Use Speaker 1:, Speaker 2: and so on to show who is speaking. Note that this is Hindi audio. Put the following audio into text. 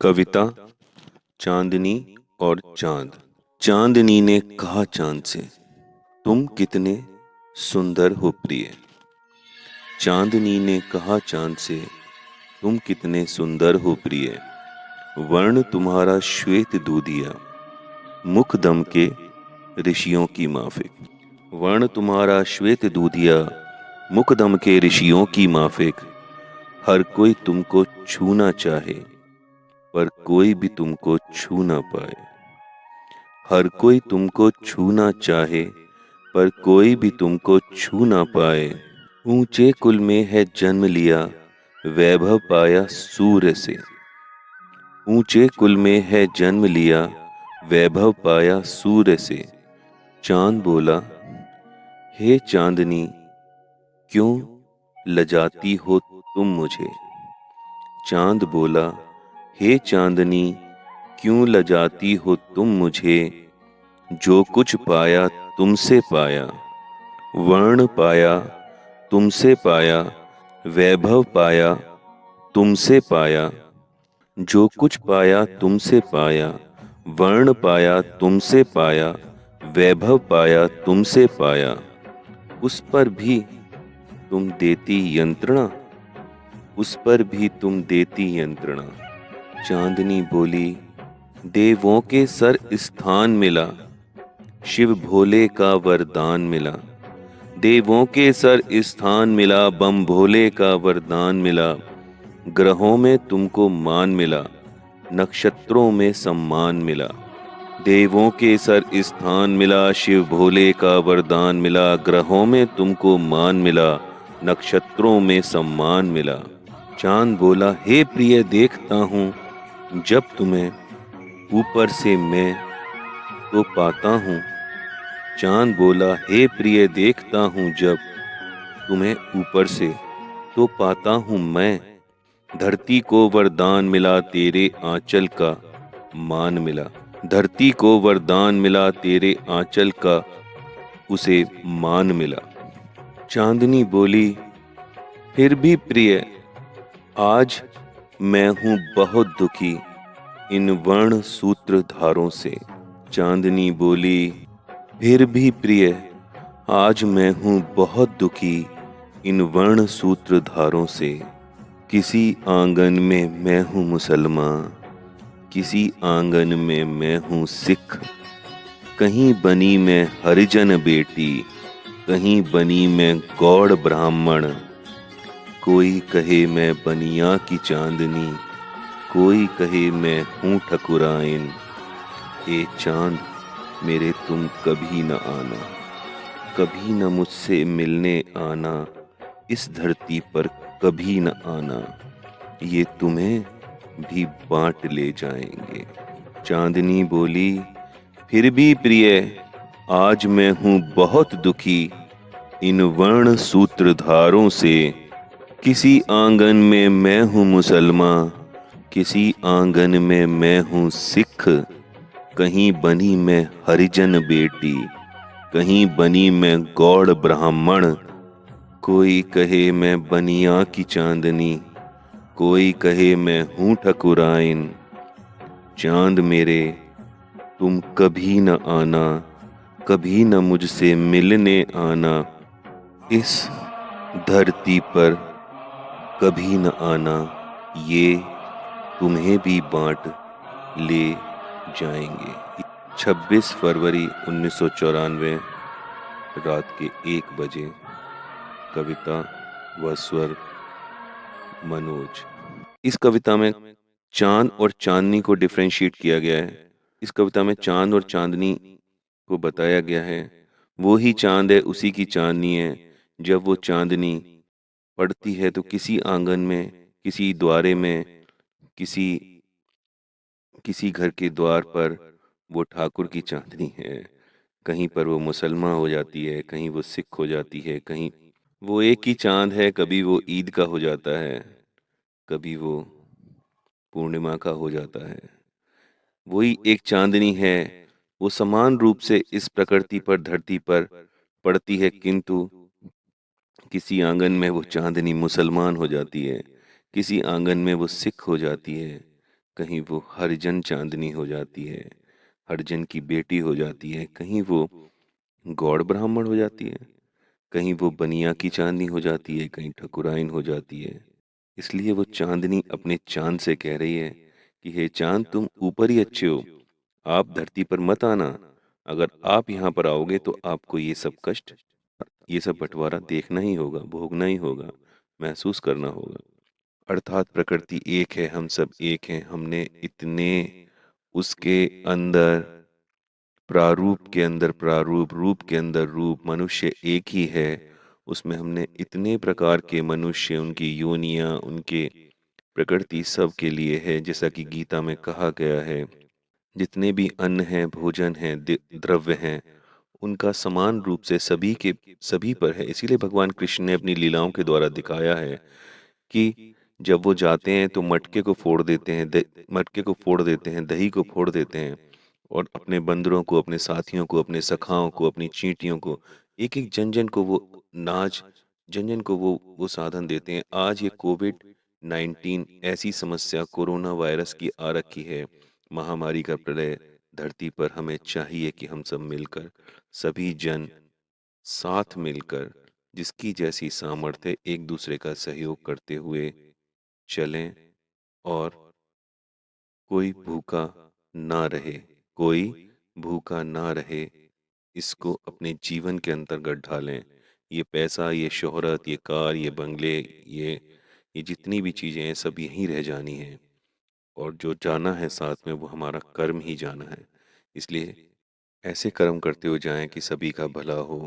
Speaker 1: कविता चांदनी और चांद। चांदनी ने कहा चांद से, तुम कितने सुंदर हो प्रिय। चांदनी ने कहा चांद से, तुम कितने सुंदर हो प्रिय। वर्ण तुम्हारा श्वेत दूधिया, मुख दम के ऋषियों की माफिक। वर्ण तुम्हारा श्वेत दूधिया, मुख दम के ऋषियों की माफिक। हर कोई तुमको छूना चाहे, पर कोई भी तुमको छू ना पाए। हर कोई तुमको छूना चाहे, पर कोई भी तुमको छू ना पाए। ऊंचे कुल में है जन्म लिया, वैभव पाया सूर्य से। ऊंचे कुल में है जन्म लिया, वैभव पाया सूर्य से। चांद बोला, हे चांदनी, क्यों लजाती हो तुम मुझे। चांद बोला, हे चांदनी, क्यों लजाती हो तुम मुझे। जो कुछ पाया तुमसे पाया, वर्ण पाया तुमसे पाया, वैभव पाया तुमसे पाया। जो कुछ पाया तुमसे पाया, वर्ण पाया तुमसे पाया, वैभव पाया तुमसे पाया। उस पर भी तुम देती यंत्रणा, उस पर भी तुम देती यंत्रणा। चांदनी बोली, देवों के सर स्थान मिला, शिव भोले का वरदान मिला। देवों के सर स्थान मिला, बम भोले का वरदान मिला। ग्रहों में तुमको मान मिला, नक्षत्रों में सम्मान मिला। देवों के सर स्थान मिला, शिव भोले का वरदान मिला। ग्रहों में तुमको मान मिला, नक्षत्रों में सम्मान मिला। चांद बोला, हे प्रिय, देखता हूँ जब तुम्हें ऊपर से मैं तो पाता हूँ। चांद बोला, हे प्रिय, देखता हूँ जब तुम्हें ऊपर से तो पाता हूँ मैं। धरती को वरदान मिला, तेरे आंचल का मान मिला। धरती को वरदान मिला, तेरे आंचल का उसे मान मिला। चांदनी बोली, फिर भी प्रिय, आज मैं हूँ बहुत दुखी इन वर्ण सूत्र धारों से। चांदनी बोली, फिर भी प्रिय, आज मैं हूँ बहुत दुखी इन वर्ण सूत्र धारों से। किसी आंगन में मैं हूँ मुसलमान, किसी आंगन में मैं हूँ सिख। कहीं बनी मैं हरिजन बेटी, कहीं बनी मैं गौड़ ब्राह्मण। कोई कहे मैं बनिया की चांदनी, कोई कहे मैं हूँ ठकुराइन। ए चांद मेरे, तुम कभी न आना, कभी न मुझसे मिलने आना। इस धरती पर कभी न आना, ये तुम्हें भी बांट ले जाएंगे। चांदनी बोली, फिर भी प्रिय, आज मैं हूँ बहुत दुखी इन वर्ण सूत्रधारों से। किसी आंगन में मैं हूँ मुसलमान, किसी आंगन में मैं हूँ सिख। कहीं बनी मैं हरिजन बेटी, कहीं बनी मैं गौड़ ब्राह्मण। कोई कहे मैं बनिया की चांदनी, कोई कहे मैं हूँ ठकुराइन। चांद मेरे, तुम कभी न आना, कभी न मुझसे मिलने आना। इस धरती पर कभी न आना, ये तुम्हें भी बांट ले जाएंगे। 26 फरवरी 1994 रात के 1 बजे। कविता व स्वर मनोज। इस कविता में चांद और चांदनी को डिफरेंशिएट किया गया है। इस कविता में चांद और चांदनी को बताया गया है। वो ही चांद है, उसी की चांदनी है। जब वो चांदनी पड़ती है तो किसी आंगन में, किसी द्वारे में, किसी किसी घर के द्वार पर वो ठाकुर की चांदनी है। कहीं पर वो मुसलमान हो जाती है, कहीं वो सिख हो जाती है, कहीं वो एक ही चांद है। कभी वो ईद का हो जाता है, कभी वो पूर्णिमा का हो जाता है। वही एक चांदनी है। वो समान रूप से इस प्रकृति पर, धरती पर पड़ती है, किंतु किसी आंगन में वो चांदनी मुसलमान हो जाती है, किसी आंगन में वो सिख हो जाती है, कहीं वो हरिजन चांदनी हो जाती है, हरिजन की बेटी हो जाती है, कहीं वो गौड़ ब्राह्मण हो जाती है, कहीं वो बनिया की चांदनी हो जाती है, कहीं ठकुराइन हो जाती है। इसलिए वो चांदनी अपने चांद से कह रही है कि हे चांद, तुम ऊपर ही अच्छे हो, आप धरती पर मत आना। अगर आप यहाँ पर आओगे तो आपको ये सब कष्ट, ये सब बंटवारा देखना ही होगा, भोगना ही होगा, महसूस करना होगा। अर्थात प्रकृति एक है, हम सब एक हैं। हमने इतने उसके अंदर प्रारूप के अंदर प्रारूप, रूप के अंदर रूप, मनुष्य एक ही है। उसमें हमने इतने प्रकार के मनुष्य, उनकी योनियां, उनके प्रकृति सब के लिए है। जैसा कि गीता में कहा गया है, जितने भी अन्न हैं, भोजन हैं, द्रव्य हैं, उनका समान रूप से सभी के सभी पर है। इसीलिए भगवान कृष्ण ने अपनी लीलाओं के द्वारा दिखाया है कि जब वो जाते हैं तो मटके को फोड़ देते हैं, मटके को फोड़ देते हैं, दही को फोड़ देते हैं, और अपने बंदरों को, अपने साथियों को, अपने सखाओं को, अपनी चींटियों को, एक एक जन जन को वो नाज, जन जन को वो साधन देते हैं। आज ये कोविड 19 ऐसी समस्या कोरोना वायरस की आ रखी है, महामारी का प्रलय धरती पर। हमें चाहिए कि हम सब मिलकर, सभी जन साथ मिलकर, जिसकी जैसी सामर्थ्य, एक दूसरे का सहयोग करते हुए चलें, और कोई भूखा ना रहे, कोई भूखा ना रहे, इसको अपने जीवन के अंतर्गत ढालें। ये पैसा, ये शोहरत, ये कार, ये बंगले, ये जितनी भी चीज़ें हैं, सब यहीं रह जानी हैं, और जो जाना है साथ में वो हमारा कर्म ही जाना है। इसलिए ऐसे कर्म करते हुए जाएं कि सभी का भला हो,